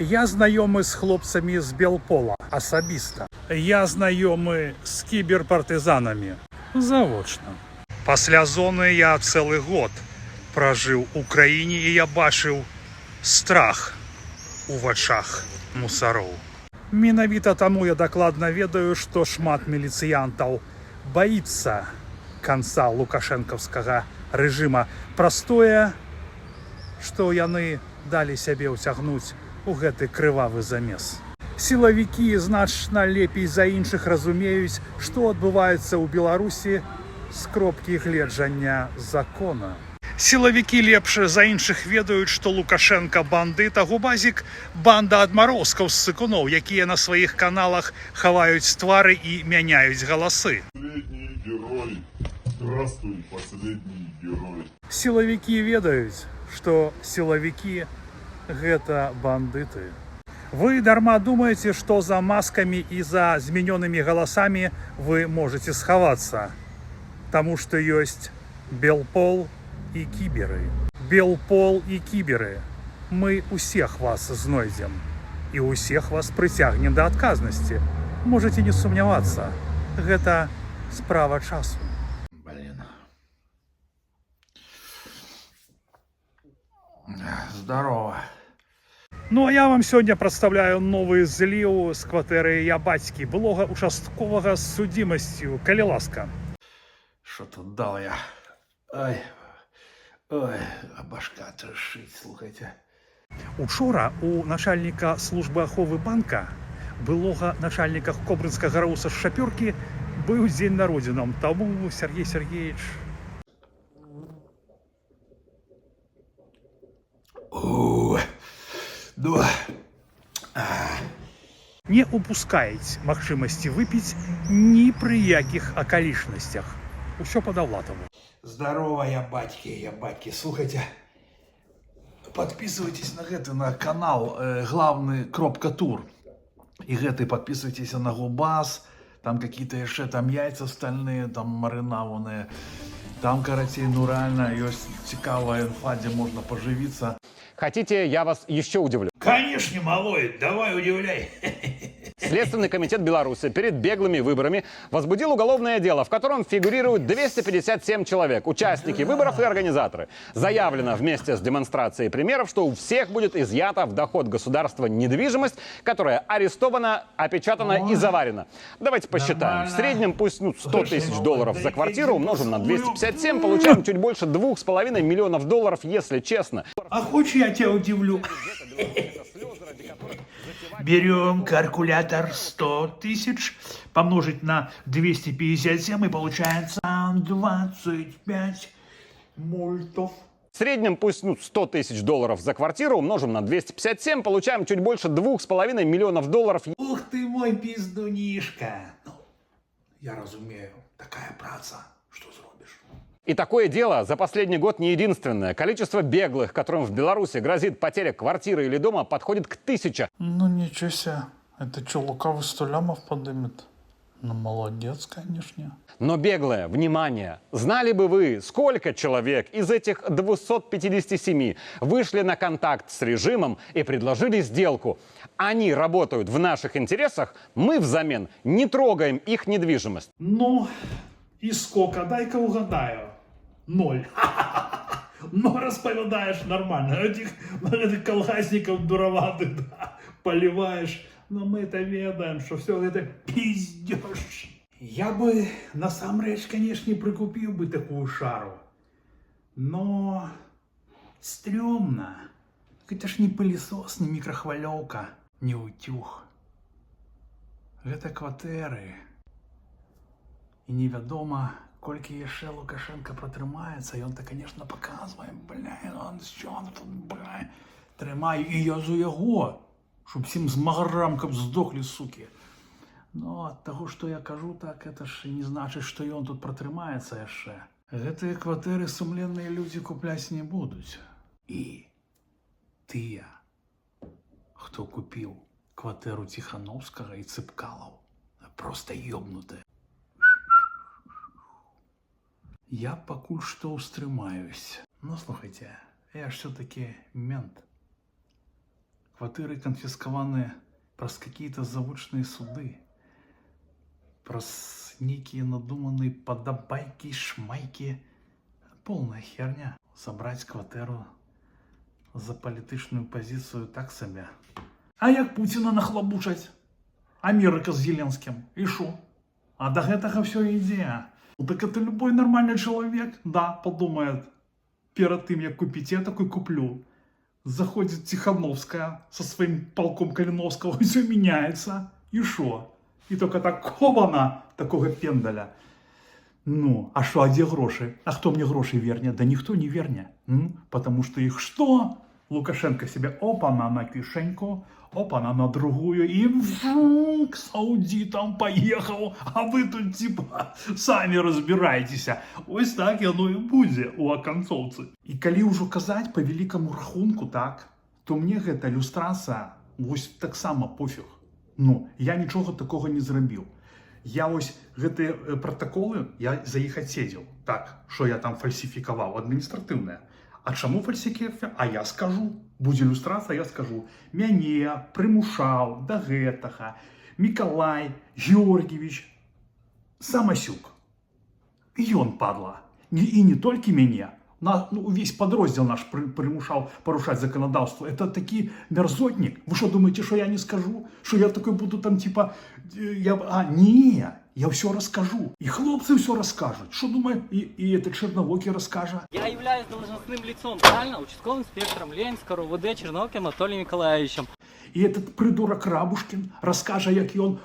Я знайомий з хлопцями з Белпола особисто. Я знайомий з кіберпартизанами заочно. Пасля зоны я цэлы год пражыў у краіне, і я бачыў страх у вачах мусароў. Менавіта таму я дакладна ведаю, што шмат міліцыянтаў баіцца канца лукашэнкаўскага рэжыма праз тое, што яны далі сябе ўцягнуць у гэты крывавы замес. Сілавікі значна лепей за іншых разумеюць, што адбываецца ў Беларусі з кропкі гледжання закона. Сілавікі лепш за іншых ведаюць, што Лукашенко бандыт, а Губазік банда адмарозкаў з сыкуноў, якія на сваіх каналах хаваюць твары і мяняюць галасы. Последний герой. Здравствуй, последний герой. Сілавікі ведаюць, што сілавікі гэта бандыты. Вы дарма думаеце, што за маскамі і за зменёнымі галасамі вы можете схавацца, таму што ёсць Белпол і кіберы. Белпол і кіберы. Мы усіх вас знойдзем і усіх вас прыцягнем да адказнасці. Можете не сумнявацца, гэта справа часу. Блин. Здорово. Ну а я вам сёння прадстаўляю новы зліў з кватэры я бацькі, былога участковага з судзімасцю, калі ласка. Что тут дал я? Ой, ой, а башка трещит, слухайте. Учора у начальніка службы аховы банка, былога начальніка кобрынскага рауса з шапёркі, быў дзень народзінам, таму Сергей Сергеевич... Ну, не упускаюць магчымасці выпіць ні пры якіх акалічнасцях. Усё па-даўлатаму. здорово, я батьки, слухайте. Подписывайтесь на гэты, на канал главный Кропка Тур. И гэты подписывайтесь на Губаз. Там какие-то еще там яйца стальные, там маринованные. Там, короче, ну реально есть цікавая инфа, где можно поживиться. Хотите, я вас еще удивлю? Конечно, малой, давай удивляй. Следственный комитет Беларуси перед беглыми выборами возбудил уголовное дело, в котором фигурируют 257 человек, участники выборов и организаторы. Заявлено вместе с демонстрацией примеров, что у всех будет изъята в доход государства недвижимость, которая арестована, опечатана и заварена. Давайте посчитаем. В среднем пусть 100 тысяч долларов за квартиру умножим на 257, получаем чуть больше 2,5 миллионов долларов, если честно. А хочешь, я тебя удивлю? Берем калькулятор 100 тысяч, помножить на 257 и получается 25 мультов. В среднем пусть 100 тысяч долларов за квартиру умножим на 257, получаем чуть больше 2,5 миллионов долларов. Ух ты мой пиздунишка. Ну, я разумею, такая праца, что зробишь. И такое дело за последний год не единственное. Количество беглых, которым в Беларуси грозит потеря квартиры или дома, подходит к 1000. Ну ничего себе, это что, лукавый 100 лямов подымет? Ну молодец, конечно. Но беглые, внимание, знали бы вы, сколько человек из этих 257 вышли на контакт с режимом и предложили сделку? Они работают в наших интересах, мы взамен не трогаем их недвижимость. Ну, и сколько? Дай-ка угадаю. 0. Но расповедаешь нормально. Этих колхозников дуроватых, да, поливаешь. Но мы-то ведаем, что все это пиздеж. Я бы, насамрэч, конечно, прикупил бы такую шару. Но стрёмно. Это ж не пылесос, не микрохвалёвка, не утюг. Это кватэры. І невядома, колькі яшчэ Лукашенко пратрымаецца, ён-то, конечно, паказвае, он що тут, трымаю, і я за яго, щоб всім змагарамкам здохлі, суки. Но ад таго, што я кажу так, это ж не значыць, што ён тут пратрымаецца яшчэ. Гэтыя кватэры сумленныя людзі купляць не будуць. І тыя, хто купіў кватэру Ціхановскага і Цыпкалаў, просто ёбнутыя. Я пакуль што ўстрымаюсь. Ну, слухайте, я ж все-таки мент. Квартиры конфискованы праз какие-то завочные суды. Праз некие надуманные подобайки, шмайки. Полная херня. Собрать квартиру за політичну позицію так себе. А як Путіна нахлобучать? Америка з Зеленським. І що? А до гэтага все ідзе. Ну так это любой нормальный человек, да, подумает. Перед тем, як купить, я такой куплю. Заходит Тихановская со своим полком Калиновского, и все меняется. И шо? И только так хобана такого пендаля. Ну, а что, а где гроши? А кто мне гроши вернет? Да никто не вернет. Потому что их что? Лукашенко себе опана на кишеньку, опана на другую и к саудитам поехал, а вы тут типа сами разбирайтесь. Ось так яно і будзе у аканцоўцы. І калі ўжо казаць по великому рахунку, так, то мне гэта люстрацыя вось таксама пофіг. Ну, я нічога такого не зрабіў. Я ось гэтыя протоколы, я за іх адседзеў. Так, що я там фальсифікаваў, адміністратыўнае. А чаму фальсифікацыя? А я скажу. Будзе ілюстрацыя, я скажу. Мяне прымушаў да гэтага Миколай Георгиевич Самасюк. Ён, падла. І не толькі мяне. Весь подроздел наш примушал порушать законодавство. Это такий мерзотник. Вы что думаете, что я не скажу? Что я такой буду там типа... Не, я все расскажу. И хлопцы все расскажут. Что думаю, и этот Черновокий расскажет. Я являюсь должностным лицом, правильно? Участковым инспектором Ленинского РУВД Черновоким Анатолием Николаевичем. І этот придурок Рабушкин розкаже, як ён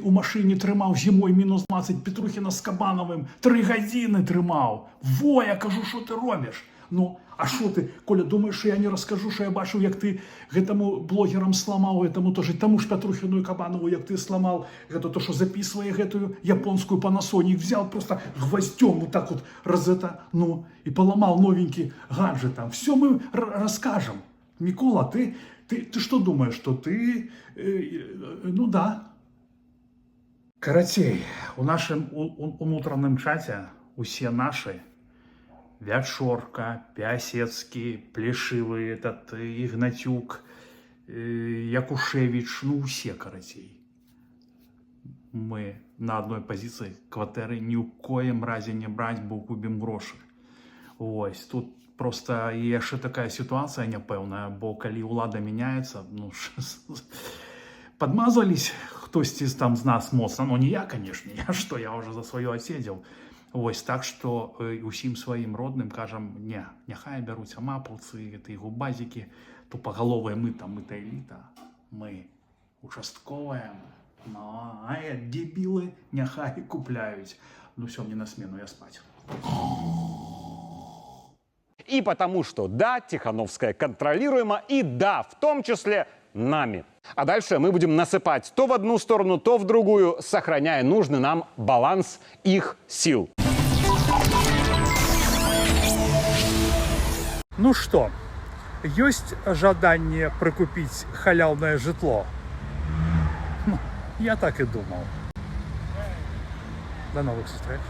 у машині тримав зимою мінус 20 Петрухіна з Кабановим. 3 години тримав. Во, я кажу, що ти робиш? Ну, а що ти, Коля, думаєш, що я не розкажу, що я бачив, як ти гэтому блогерам сламав, тому ж Петрухіну і Кабанову, як ти сламав, то, що записує гэтую японську Panasonic, взяв просто гвоздем вот так вот ну, і поламав новенький гаджет там. Все ми розкажемо. Микола, ты что думаешь, что ты... ну да. Карацей, у нашем внутреннем чате усе наши Вячорка, Пясецкий, Плешивый, этот Игнатюк, Якушевич, ну усе, карацей. Мы на одной позиции квартиры ни у коем разе не брать, бо губим гроши. Ось, тут просто яшчэ такая ситуация няпэўная, бо калі ўлада мяняецца, ну, подмазались хтосьці там з нас моцна, но не я, конечно, я уже за свое отседзеў. Ось, так что усім сваім родным кажам, не, няхай бяруць амапаўцы, гэтыя губазікі, тупоголовые мы там, мы-то эліта, мы участковая, ну, а дебилы няхай купляюць. Ну все, мне на смену, я спать. И потому что да, Тихановская контролируема, и да, в том числе нами. А дальше мы будем насыпать то в одну сторону, то в другую, сохраняя нужный нам баланс их сил. Ну что, есть жаданне прикупить халявное житло? Я так и думал. До новых встреч.